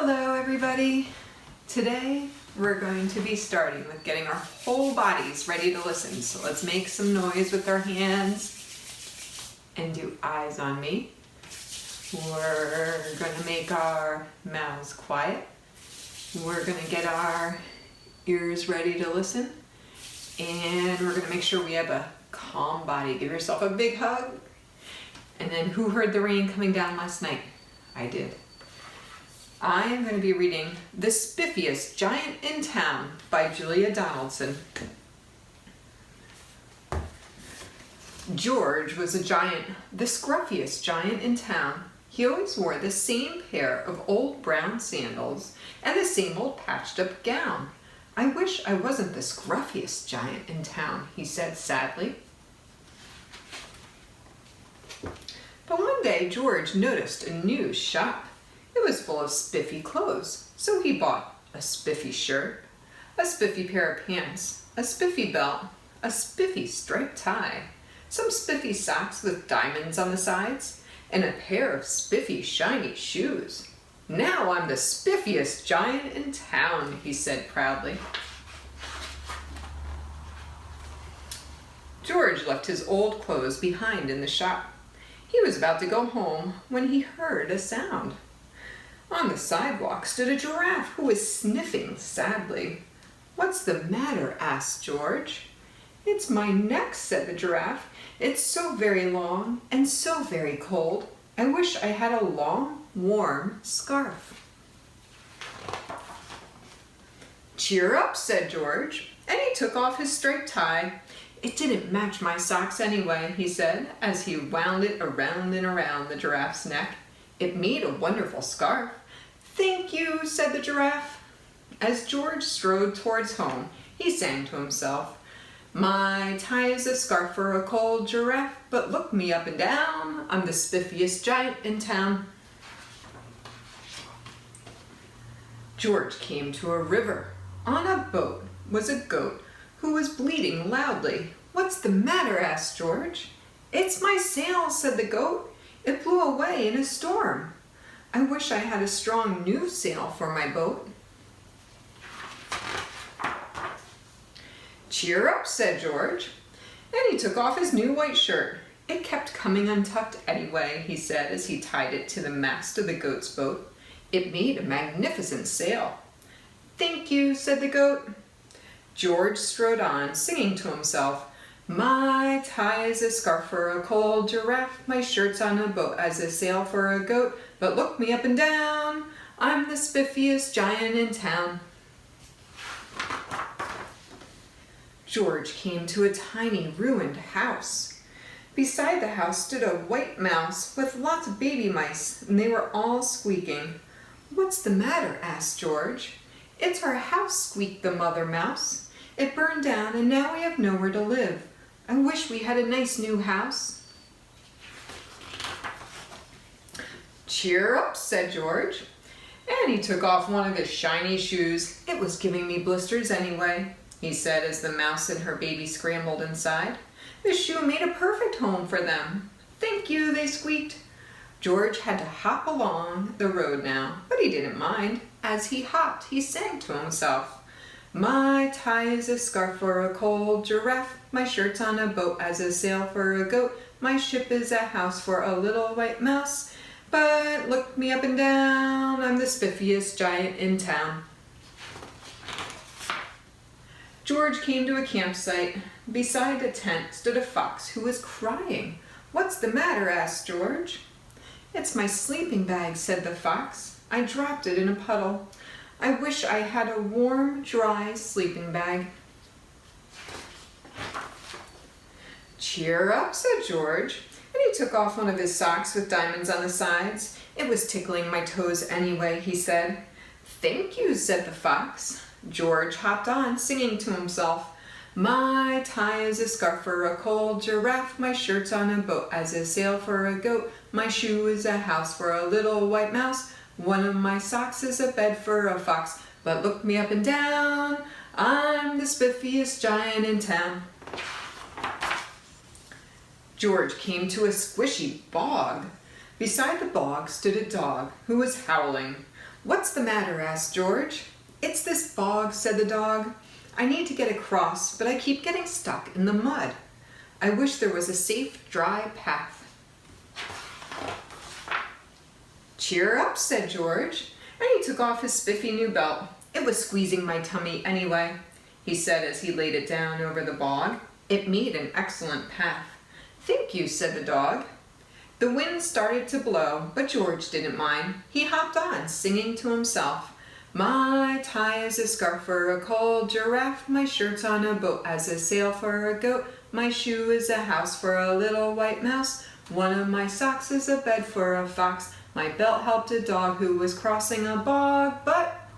Hello everybody! Today we're going to be starting with getting our whole bodies ready to listen. So let's make some noise with our hands and do eyes on me. We're going to make our mouths quiet. We're going to get our ears ready to listen. And we're going to make sure we have a calm body. Give yourself a big hug. And then who heard the rain coming down last night? I did. I am going to be reading The Spiffiest Giant in Town by Julia Donaldson. George was a giant, the scruffiest giant in town. He always wore the same pair of old brown sandals and the same old patched up gown. I wish I wasn't the scruffiest giant in town, he said sadly. But one day George noticed a new shop. It was full of spiffy clothes, so he bought a spiffy shirt, a spiffy pair of pants, a spiffy belt, a spiffy striped tie, some spiffy socks with diamonds on the sides, and a pair of spiffy shiny shoes. Now I'm the spiffiest giant in town, he said proudly. George left his old clothes behind in the shop. He was about to go home when he heard a sound. On the sidewalk stood a giraffe who was sniffing sadly. "What's the matter?" asked George. "It's my neck," said the giraffe. "It's so very long and so very cold. I wish I had a long, warm scarf." "Cheer up," said George, and he took off his striped tie. "It didn't match my socks anyway," he said, as he wound it around and around the giraffe's neck. "It made a wonderful scarf." "Thank you," said the giraffe. As George strode towards home, he sang to himself, "My tie is a scarf for a cold giraffe, but look me up and down, I'm the spiffiest giant in town." George came to a river. On a boat was a goat who was bleating loudly. "What's the matter?" asked George. "It's my sail," said the goat. "It blew away in a storm. I wish I had a strong new sail for my boat." "Cheer up," said George, and he took off his new white shirt. "It kept coming untucked anyway," he said as he tied it to the mast of the goat's boat. "It made a magnificent sail." "Thank you," said the goat. George strode on, singing to himself, "My tie is a scarf for a cold giraffe, my shirt's on a boat as a sail for a goat, but look me up and down, I'm the spiffiest giant in town." George came to a tiny ruined house. Beside the house stood a white mouse with lots of baby mice, and they were all squeaking. "What's the matter?" asked George. "It's our house," squeaked the mother mouse. "It burned down and now we have nowhere to live. I wish we had a nice new house." "Cheer up," said George, and he took off one of his shiny shoes. "It was giving me blisters anyway," he said as the mouse and her baby scrambled inside. The shoe made a perfect home for them. "Thank you," they squeaked. George had to hop along the road now, but he didn't mind. As he hopped, he sang to himself, "My tie is a scarf for a cold giraffe, my shirt's on a boat as a sail for a goat, my ship is a house for a little white mouse, but look me up and down, I'm the spiffiest giant in town." George came to a campsite. Beside a tent stood a fox who was crying. "What's the matter?" asked George. "It's my sleeping bag," said the fox. "I dropped it in a puddle. I wish I had a warm, dry sleeping bag." "Cheer up," said George, and he took off one of his socks with diamonds on the sides. "It was tickling my toes anyway," he said. "Thank you," said the fox. George hopped on, singing to himself, "My tie is a scarf for a cold giraffe, my shirt's on a boat as a sail for a goat, my shoe is a house for a little white mouse, one of my socks is a bed for a fox, but look me up and down, I'm the spiffiest giant in town." George came to a squishy bog. Beside the bog stood a dog who was howling. "What's the matter?" asked George. "It's this bog," said the dog. "I need to get across, but I keep getting stuck in the mud. I wish there was a safe, dry path." "Cheer up," said George, and he took off his spiffy new belt. "It was squeezing my tummy anyway," he said as he laid it down over the bog. "It made an excellent path." "Thank you," said the dog. The wind started to blow, but George didn't mind. He hopped on, singing to himself. "My tie is a scarf for a cold giraffe, my shirt's on a boat as a sail for a goat, my shoe is a house for a little white mouse, one of my socks is a bed for a fox, my belt helped a dog who was crossing a bog, but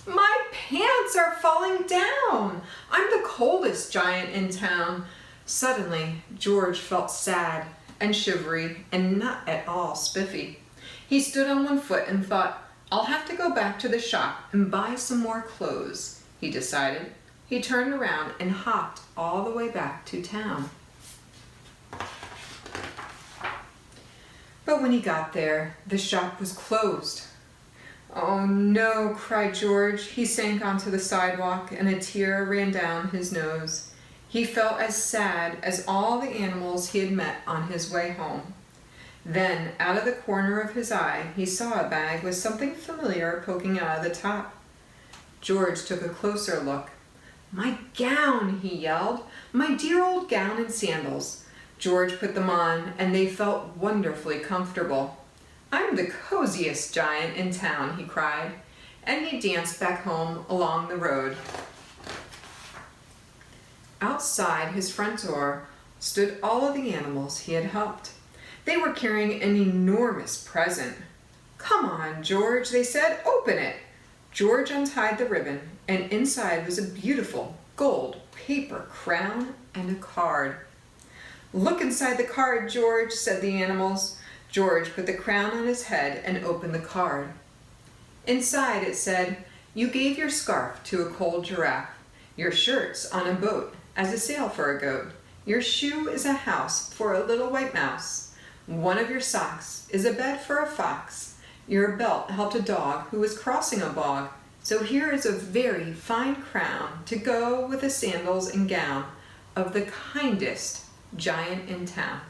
my pants are falling down. I'm the coldest giant in town." Suddenly, George felt sad and shivery and not at all spiffy. He stood on one foot and thought, "I'll have to go back to the shop and buy some more clothes," he decided. He turned around and hopped all the way back to town. But when he got there, the shop was closed. "Oh no," cried George. He sank onto the sidewalk and a tear ran down his nose. He felt as sad as all the animals he had met on his way home. Then, out of the corner of his eye, he saw a bag with something familiar poking out of the top. George took a closer look. "My gown!" he yelled. "My dear old gown and sandals." George put them on, and they felt wonderfully comfortable. "I'm the coziest giant in town," he cried, and he danced back home along the road. Outside his front door stood all of the animals he had helped. They were carrying an enormous present. "Come on, George," they said, "open it." George untied the ribbon, and inside was a beautiful gold paper crown and a card. "Look inside the card, George," said the animals. George put the crown on his head and opened the card. Inside it said, "You gave your scarf to a cold giraffe, your shirt's on a boat as a sail for a goat, your shoe is a house for a little white mouse, one of your socks is a bed for a fox, your belt helped a dog who was crossing a bog, so here is a very fine crown to go with the sandals and gown of the kindest giant in town."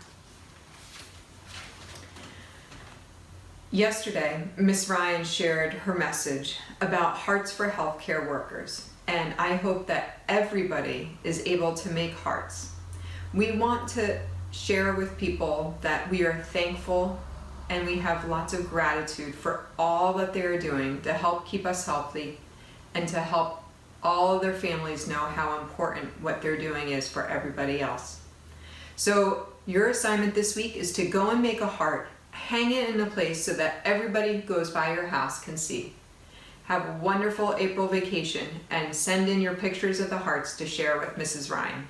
Yesterday, Miss Ryan shared her message about Hearts for Healthcare Workers, and I hope that everybody is able to make hearts. We want to share with people that we are thankful and we have lots of gratitude for all that they are doing to help keep us healthy and to help all of their families know how important what they're doing is for everybody else. So your assignment this week is to go and make a heart, hang it in a place so that everybody who goes by your house can see. Have a wonderful April vacation and send in your pictures of the hearts to share with Mrs. Ryan.